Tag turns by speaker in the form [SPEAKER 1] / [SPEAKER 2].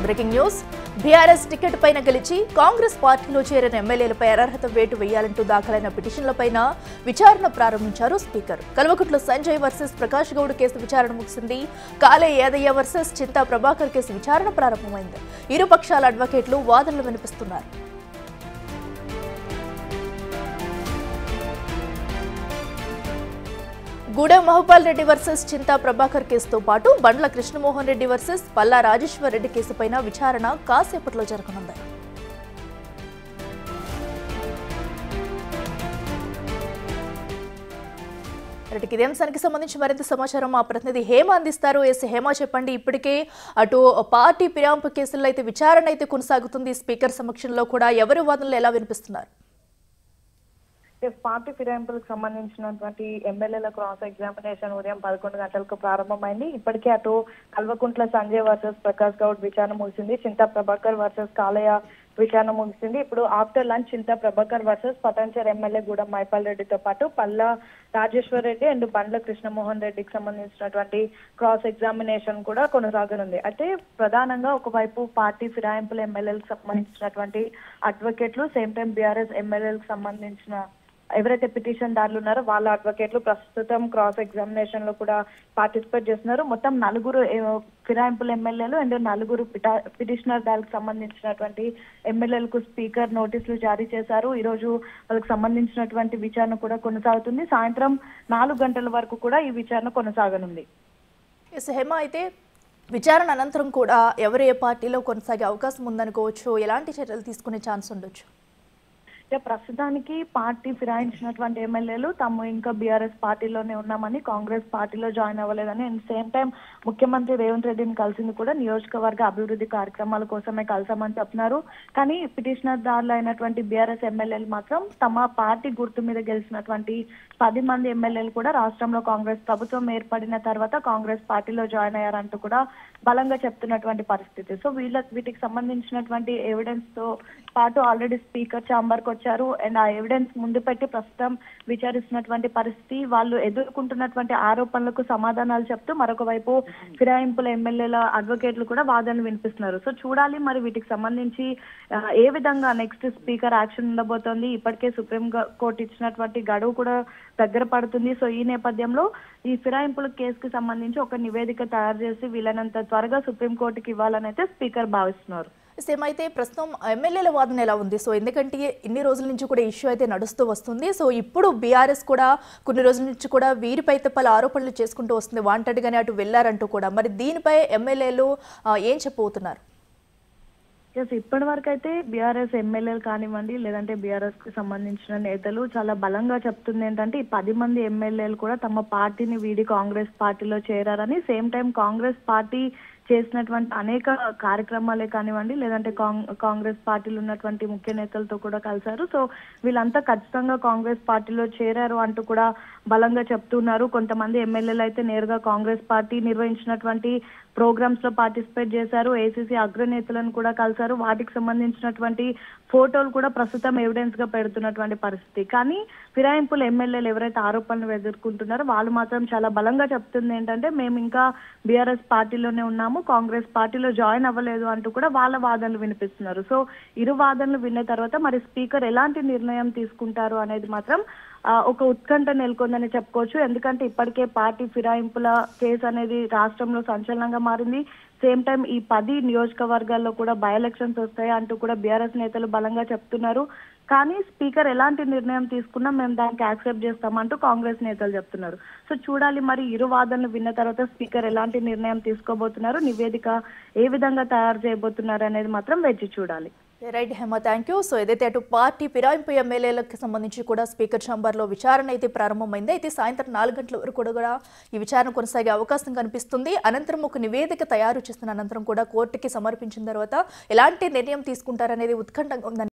[SPEAKER 1] Breaking news BRS ticket పైన గెలిచి కాంగ్రెస్ పార్టీలో చేరిన ఎమ్మెల్యేలపై అనర్హత వేటు వేయాలంటూ దాఖలైన పిటిషన్లపైన విచారణ ప్రారంభించారు speaker. Kalvakuntla Sanjay versus Prakash Goud case విచారణ ముగిసింది. కాలే యాదయ్య వర్సెస్ చింతా ప్రభాకర్ కేసు విచారణ ప్రారంభమైంది. ఇరు పక్షాల అడ్వకేట్లు వాదనలు వినిపిస్తున్నారు. గూడెం మహబూబ్ రెడ్డి వర్సెస్ చింతా ప్రభాకర్ కేసుతో పాటు బండ్ల కృష్ణమోహన్ రెడ్డి వర్సెస్ పల్లా రాజేశ్వర్ రెడ్డి కేసుపైన విచారణ కాసేపట్లో జరగనుంది. ఇదే అంశానికి సంబంధించి మరింత సమాచారం మా ప్రతినిధి హేమ అందిస్తారు. హేమ, చెప్పండి. ఇప్పటికే అటు పార్టీ ఫిరాయింపు కేసుల్లో అయితే విచారణ అయితే కొనసాగుతుంది. స్పీకర్ సమక్షంలో కూడా ఎవరి వాదనలు ఎలా వినిపిస్తున్నారు?
[SPEAKER 2] పార్టీ ఫిరాయింపులకు సంబంధించినటువంటి ఎమ్మెల్యేల క్రాస్ ఎగ్జామినేషన్ ఉదయం 11 గంటలకు ప్రారంభమైంది. ఇప్పటికే అటు కల్వకుంట్ల సంజయ్ వర్సెస్ ప్రకాష్ గౌడ్ విచారణ ముగిసింది. చింతా ప్రభాకర్ వర్సెస్ కాలయ్య విచారణ ముగిసింది. ఇప్పుడు after lunch Chinta Prabhakar versus Patancheru MLA Gudem Mahipal రెడ్డితో పాటు పల్లా రాజేశ్వర్ రెడ్డి అండ్ బండ్ల కృష్ణమోహన్ రెడ్డికి సంబంధించినటువంటి క్రాస్ ఎగ్జామినేషన్ కూడా కొనసాగనుంది. అయితే ప్రధానంగా ఒకవైపు పార్టీ ఫిరాయింపుల ఎమ్మెల్యేలకు సంబంధించినటువంటి అడ్వకేట్లు, సేమ్ టైం బీఆర్ఎస్ ఎమ్మెల్యేలకు సంబంధించిన ఎవరైతే పిటిషన్ దారులు ఉన్నారో వాళ్ళ అడ్వకేట్లు ప్రస్తుతం క్రాస్ ఎగ్జామినేషన్ లో కూడా పార్టిసిపేట్ చేస్తున్నారు. మొత్తం 4 ఫిరాయింపుల ఎమ్మెల్యేలు అండ్ 4 పిటిషనర్ దానికి సంబంధించినటువంటి ఎమ్మెల్యేలకు స్పీకర్ నోటీసులు జారీ చేశారు. ఈ రోజు వాళ్ళకి సంబంధించినటువంటి విచారణ కూడా కొనసాగుతుంది. సాయంత్రం 4 గంటల వరకు కూడా ఈ విచారణ కొనసాగనుంది.
[SPEAKER 1] హేమ, అయితే విచారణ అనంతరం కూడా ఎవరు ఏ పార్టీలో కొనసాగే అవకాశం ఉందనుకోవచ్చు? ఎలాంటి చర్యలు తీసుకునే ఛాన్స్ ఉండొచ్చు?
[SPEAKER 2] ప్రస్తుతానికి పార్టీ ఫిరాయించినటువంటి ఎమ్మెల్యేలు తాము ఇంకా బీఆర్ఎస్ పార్టీలోనే ఉన్నామని, కాంగ్రెస్ పార్టీలో జాయిన్ అవ్వలేదని, అండ్ సేమ్ టైం ముఖ్యమంత్రి రేవంత్ రెడ్డిని కలిసింది కూడా నియోజకవర్గ అభివృద్ధి కార్యక్రమాల కోసమే కలిసామని చెప్తున్నారు. కానీ పిటిషనర్ దారులు అయినటువంటి బీఆర్ఎస్ ఎమ్మెల్యేలు మాత్రం తమ పార్టీ గుర్తు మీద గెలిచినటువంటి 10 మంది ఎమ్మెల్యేలు కూడా రాష్ట్రంలో కాంగ్రెస్ ప్రభుత్వం ఏర్పడిన తర్వాత కాంగ్రెస్ పార్టీలో జాయిన్ అయ్యారంటూ కూడా బలంగా చెప్తున్నటువంటి పరిస్థితి. సో వీటికి సంబంధించినటువంటి ఎవిడెన్స్ తో పాటు ఆల్రెడీ స్పీకర్ ఛాంబర్ కు వచ్చారు అండ్ ఆ ఎవిడెన్స్ ముందు పెట్టి ప్రస్తుతం విచారిస్తున్నటువంటి పరిస్థితి. వాళ్ళు ఎదుర్కొంటున్నటువంటి ఆరోపణలకు సమాధానాలు చెప్తూ మరొక వైపు ఫిరాయింపుల ఎమ్మెల్యేల అడ్వకేట్లు కూడా వాదనలు వినిపిస్తున్నారు. సో చూడాలి మరి వీటికి సంబంధించి ఏ విధంగా నెక్స్ట్ స్పీకర్ యాక్షన్ ఉండబోతోంది. ఇప్పటికే సుప్రీం కోర్టు ఇచ్చినటువంటి గడువు కూడా దగ్గర పడుతుంది. సో ఈ నేపథ్యంలో ఈ ఫిరాయింపుల కేసుకు సంబంధించి ఒక నివేదిక తయారు చేసి వీలైనంత త్వరగా సుప్రీంకోర్టుకి ఇవ్వాలని అయితే స్పీకర్ భావిస్తున్నారు.
[SPEAKER 1] అయితే ప్రస్తుతం ఎమ్మెల్యేల వాదన ఎలా ఉంది? సో ఎందుకంటే ఇన్ని రోజుల నుంచి కూడా ఇష్యూ అయితే నడుస్తూ వస్తుంది. సో ఇప్పుడు బీఆర్ఎస్ కూడా కొన్ని రోజుల నుంచి కూడా వీరిపై పలు ఆరోపణలు చేసుకుంటూ వస్తుంది. వాంటెడ్ గానే అటు వెళ్లారంటూ కూడా. మరి దీనిపై ఎమ్మెల్యేలు ఏం చెప్పబోతున్నారు?
[SPEAKER 2] ఇప్పటి వరకు అయితే బీఆర్ఎస్ ఎమ్మెల్యేలు కానివ్వండి, లేదంటే బీఆర్ఎస్ కి సంబంధించిన నేతలు చాలా బలంగా చెప్తుంది ఏంటంటే ఈ 10 మంది ఎమ్మెల్యేలు కూడా తమ పార్టీని వీడి కాంగ్రెస్ పార్టీలో చేరారని, సేమ్ టైం కాంగ్రెస్ పార్టీ చేసినటువంటి అనేక కార్యక్రమాలే కానివ్వండి, లేదంటే కాంగ్రెస్ పార్టీలో ఉన్నటువంటి ముఖ్య నేతలతో కూడా కలిశారు. సో వీళ్ళంతా ఖచ్చితంగా కాంగ్రెస్ పార్టీలో చేరారు అంటూ కూడా బలంగా చెప్తున్నారు. కొంతమంది ఎమ్మెల్యేలు అయితే నేరుగా కాంగ్రెస్ పార్టీ నిర్వహించినటువంటి ప్రోగ్రామ్స్ లో పార్టిసిపేట్ చేశారు. ఏసీసీ అగ్రనేతలను కూడా కలిశారు. వాటికి సంబంధించినటువంటి ఫోటోలు కూడా ప్రస్తుతం ఎవిడెన్స్ గా పెడుతున్నటువంటి పరిస్థితి. కానీ ఫిరాయింపుల ఎమ్మెల్యేలు ఎవరైతే ఆరోపణలు ఎదుర్కొంటున్నారో వాళ్ళు మాత్రం చాలా బలంగా చెప్తుంది ఏంటంటే మేము ఇంకా బీఆర్ఎస్ పార్టీలోనే ఉన్నాము, కాంగ్రెస్ పార్టీలో జాయిన్ అవ్వలేదు అంటూ కూడా వాళ్ళ వాదనలు వినిపిస్తున్నారు. సో ఇరు వాదనలు విన్న తర్వాత మరి స్పీకర్ ఎలాంటి నిర్ణయం తీసుకుంటారు అనేది మాత్రం ఒక ఉత్కంఠ నెలకొందని చెప్పుకోవచ్చు. ఎందుకంటే ఇప్పటికే పార్టీ ఫిరాయింపుల కేసు అనేది రాష్ట్రంలో సంచలనంగా మారింది. సేమ్ టైం ఈ 10 నియోజకవర్గాల్లో కూడా బై ఎలక్షన్స్ వస్తాయి అంటూ కూడా బీఆర్ఎస్ నేతలు బలంగా చెప్తున్నారు. కానీ స్పీకర్ ఎలాంటి నిర్ణయం తీసుకున్నా మేము దానికి యాక్సెప్ట్ చేస్తామంటూ కాంగ్రెస్ నేతలు చెప్తున్నారు. సో చూడాలి మరి ఇరు వాదనలు విన్న తర్వాత స్పీకర్ ఎలాంటి నిర్ణయం తీసుకోబోతున్నారు, నివేదిక ఏ విధంగా తయారు చేయబోతున్నారు అనేది మాత్రం వేచి చూడాలి.
[SPEAKER 1] Right Hema, thank you. So ఏదైతే అటు పార్టీ ఫిరాయింపు ఎమ్మెల్యేలకు సంబంధించి కూడా స్పీకర్ ఛాంబర్లో విచారణ అయితే ప్రారంభమైంది. అయితే సాయంత్రం 4 గంటల వరకు కూడా ఈ విచారణ కొనసాగే అవకాశం కనిపిస్తుంది. అనంతరం ఒక నివేదిక తయారు చేస్తున్న అనంతరం కూడా కోర్టుకి సమర్పించిన తర్వాత ఎలాంటి నిర్ణయం తీసుకుంటారనేది ఉత్కంఠంగా ఉందని